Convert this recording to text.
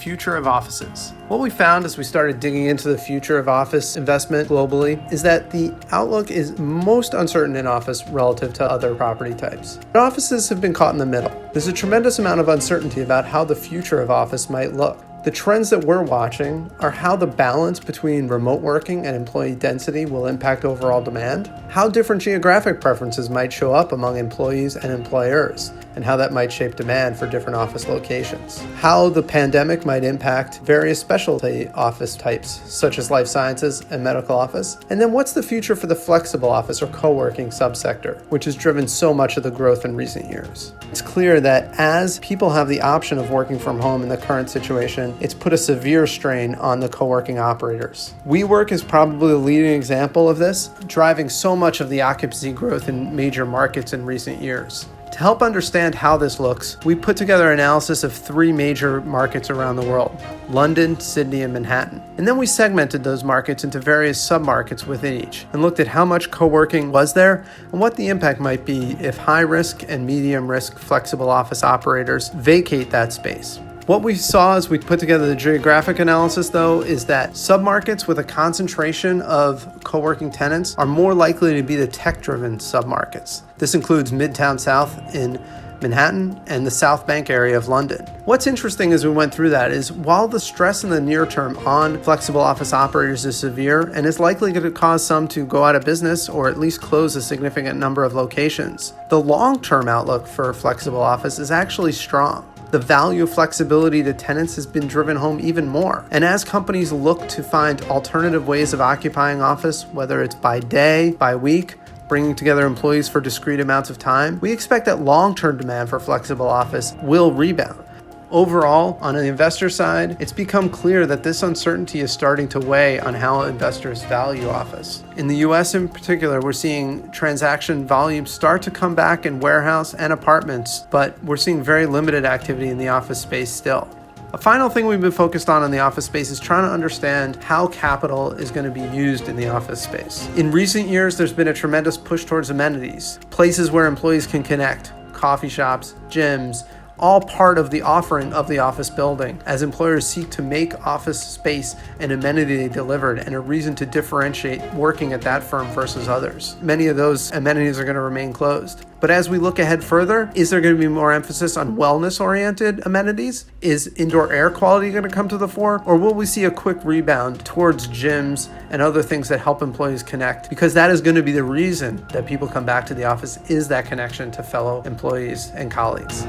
future of offices. What we found as we started digging into the future of office investment globally is that the outlook is most uncertain in office relative to other property types. But offices have been caught in the middle. There's a tremendous amount of uncertainty about how the future of office might look. The trends that we're watching are how the balance between remote working and employee density will impact overall demand, how different geographic preferences might show up among employees and employers, and how that might shape demand for different office locations, how the pandemic might impact various specialty office types, such as life sciences and medical office, and then what's the future for the flexible office or co-working subsector, which has driven so much of the growth in recent years. It's clear that as people have the option of working from home in the current situation, it's put a severe strain on the co-working operators. WeWork is probably the leading example of this, driving so much of the occupancy growth in major markets in recent years. To help understand how this looks, we put together an analysis of 3 major markets around the world: London, Sydney, and Manhattan. And then we segmented those markets into various sub-markets within each and looked at how much co-working was there and what the impact might be if high-risk and medium-risk flexible office operators vacate that space. What we saw as we put together the geographic analysis, though, is that submarkets with a concentration of co-working tenants are more likely to be the tech-driven submarkets. This includes Midtown South in Manhattan and the South Bank area of London. What's interesting as we went through that is while the stress in the near term on flexible office operators is severe and is likely going to cause some to go out of business or at least close a significant number of locations, the long-term outlook for flexible office is actually strong. The value of flexibility to tenants has been driven home even more. And as companies look to find alternative ways of occupying office, whether it's by day, by week, bringing together employees for discrete amounts of time, we expect that long-term demand for flexible office will rebound. Overall, on the investor side, it's become clear that this uncertainty is starting to weigh on how investors value office. In the US in particular, we're seeing transaction volumes start to come back in warehouse and apartments, but we're seeing very limited activity in the office space still. A final thing we've been focused on in the office space is trying to understand how capital is going to be used in the office space. In recent years, there's been a tremendous push towards amenities, places where employees can connect, coffee shops, gyms, all part of the offering of the office building as employers seek to make office space an amenity delivered and a reason to differentiate working at that firm versus others. Many of those amenities are going to remain closed. But as we look ahead further, is there going to be more emphasis on wellness-oriented amenities? Is indoor air quality going to come to the fore? Or will we see a quick rebound towards gyms and other things that help employees connect? Because that is going to be the reason that people come back to the office, is that connection to fellow employees and colleagues.